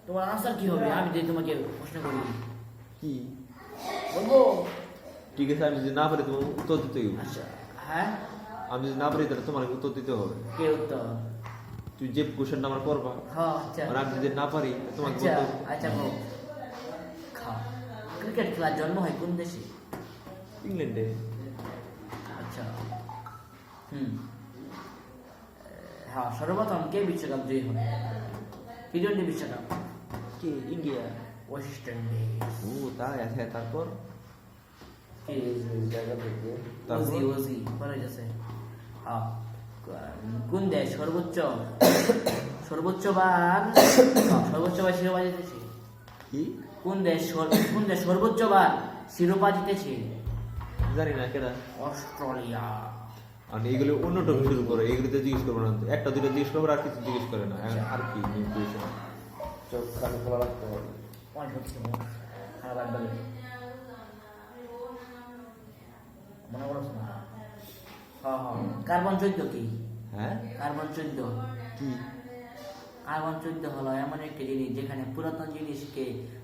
তোমার আনসার কি হবে? আমি যদি তোমাকে প্রশ্ন করি কি বলবো? ঠিক আছে, আমি যদি না পারি তোমার উত্তর দিতে হবে। আচ্ছা, হ্যাঁ, আমি যদি না পারি তাহলে তোমার উত্তর দিতে হবে। কে উত্তর? তুই যে কোশ্চেনটা আমার করবা, হ্যাঁ, আচ্ছা আর আমি যদি না পারি তোমাকে আচ্ছা উত্তর। আচ্ছা বল। ক্রিকেট খেলার জন্ম হয় কোন দেশে? ইংল্যান্ডে। আচ্ছা, হ্যাঁ, সর্বপ্রথম কে বিশ্বকাপ জয়ী হয়? টি-20 বিশ্বকাপ? কি? ইন্ডিয়া। West Indies. ও তাই আছে। তারপর কে? তারপর? ওজি বলে গেছে। হ্যাঁ, কোন দেশ সর্বোচ্চবার শিরোপা জিতেছে? কি? কোন দেশ সর্বোচ্চবার শিরোপা জিতেছে? জানি না কেডা। অস্ট্রেলিয়া। আর এইগুলো অন্য টপিক শুরু করে, এইগুলোতে জিজ্ঞেস করবো না। একটা দুটো জিজ্ঞেস করবো, আর কিছু জিজ্ঞেস করে না। আর কি নিউট্রিশন চোখ কান খোলা রাখতে হবে। খাবার বলে মনে করছ না? হ্যাঁ হ্যাঁ, কার্বন 14 কি? হ্যাঁ কার্বন 14 কি? কার্বন 14 হলো এমন একটি জিনিস যেখানে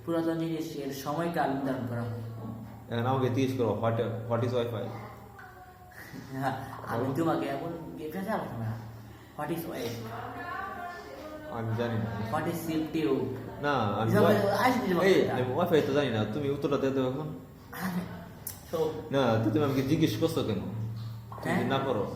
পুরাতন জিনিসের সময়কাল নির্ধারণ করা হয়। এখন আমাকে জিজ্ঞেস করো হোয়াট ইজ ওয়াইফাই। আমি তোমাকে এখন এটা জানো না। What is weight? আমি জানি না। What is CPU? না আমি ওয়াইফাই তো জানি না। তুমি উত্তরটা দিয়ে দেবো এখন। তো না তুমি আমাকে জিজ্ঞেস করছো কেন? তুমি যদি না পারো।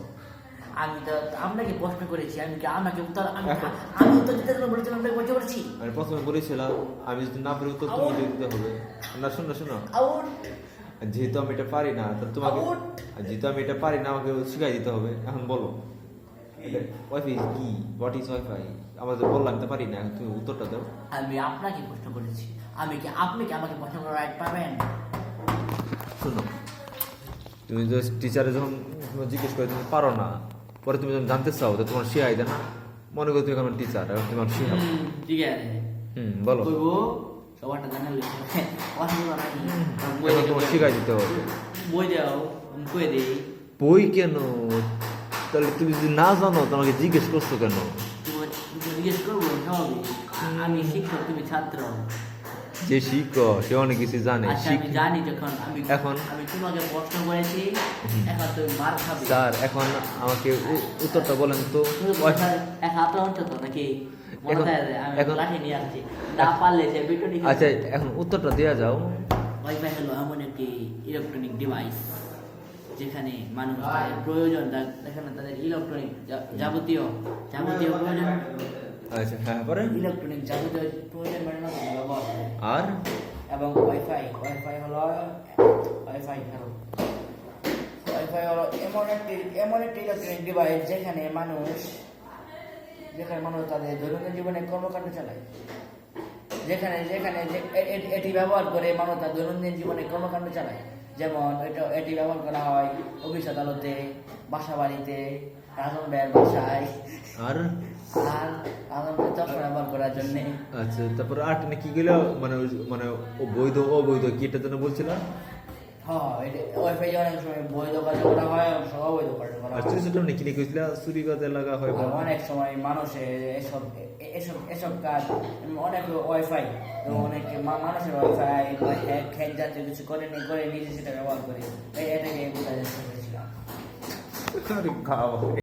আমি তো আপনাকে প্রশ্ন করেছি, আমাকে উত্তর এখন- আমি উত্তর দিতে জন্য বলেছিলাম, আপনাকে বলতে পারছি। আমি প্রথমে বলেছিলাম আমি যদি না পারি উত্তর তুমি দিতে হবে। না শোনো আউট। যেহেতু আমি এটা পারি না, তো তোমাকে Out! যেহেতু আমি এটা পারি না আমাকে শিখাই দিতে হবে। এখন বলো ওয়াইফাই কি? What is wifi? আমাদের বললাম তো পারি না, এখন তুমি উত্তরটা দাও। আমি আপনাকে প্রশ্ন করেছি, আপনি কি আমাকে প্রশ্ন করার রাইট পাবেন? শোনো, তুমি যে টিচারে যখন জিজ্ঞেস করে তুমি পারো না, পরে তুমি যখন জানতে চাও তো তোমার শিখাই দেয় না। মনে করো তুমি এখন টিচার, এখন তোমার শিখাও। ঠিক আছে, বলো। কইবো সবারটা জানালে অসুবিধা নাই। এখন তোমার শিখাই দিতে হবে। বই দাও, কই দেই। বই কেন? তাহলে তুমি যদি না জানো তোমাকে জিজ্ঞেস করছো কেন? তুমি জিজ্ঞেস করবো স্বাভাবিক। আমি শিক্ষক, তুমি ছাত্র। যে শিক্ষক সে অনেক কিছু জানে। আচ্ছা, আমি জানি যখন এখন- আমি তোমাকে প্রশ্ন করেছি, এখন তুমি মার খাবে। স্যার এখন আমাকে উত্তরটা বলেন তো। এক হাত অন্তত তো নাকি মনে এখন- থাকে? আমি এখন- লাঠি নিয়ে আসছি, না পারলে সে বিটনি। আচ্ছা এখন উত্তরটা দেওয়া যাও। ওয়াইফাই হলো এমন একটি ইলেকট্রনিক ডিভাইস যেখানে মানুষ তাদের প্রয়োজন, যেখানে তাদের ইলেকট্রনিক যাবতীয় প্রয়োজন, আচ্ছা হ্যাঁ, পরে ইলেকট্রনিক যাবতীয় প্রয়োজন মেটানোর জন্য ব্যবহার করে। আর এবং ওয়াইফাই হলো এমন একটি ইলেকট্রনিক ডিভাইস যেখানে মানুষ তাদের দৈনন্দিন জীবনে কর্মকাণ্ড চালায়। এটি ব্যবহার করে মানুষ তার দৈনন্দিন জীবনে কর্মকাণ্ড চালায়। যেমন এটি ব্যবহার করা হয় অফিস আদালতে, বাসা বাড়িতে, রাজন ব্যয়ের বাসায়, আর আর ব্যবহার করার জন্য। আচ্ছা তারপর আর কি গেল মানে মানে ও বৈধ অবৈধ কি এটা জন্য বলছিল? হ্যাঁ, ওয়াইফাই অনেক সময় বৈধ কাজ করা হয়, অনেক সময় অবৈধ কাজ করা আর হয়। ছোট ছোট মানে কি লিখেছিল চুরি কাজে লাগা হয় বা অনেক সময় মানুষের এসব কাজ অনেক ওয়াইফাই অনেক মানুষের ওয়াইফাই হ্যাক জাতীয় কিছু করে নিজে সেটা ব্যবহার করে, এটাকে বোঝার চেষ্টা করেছিলাম। আরে খাওয়া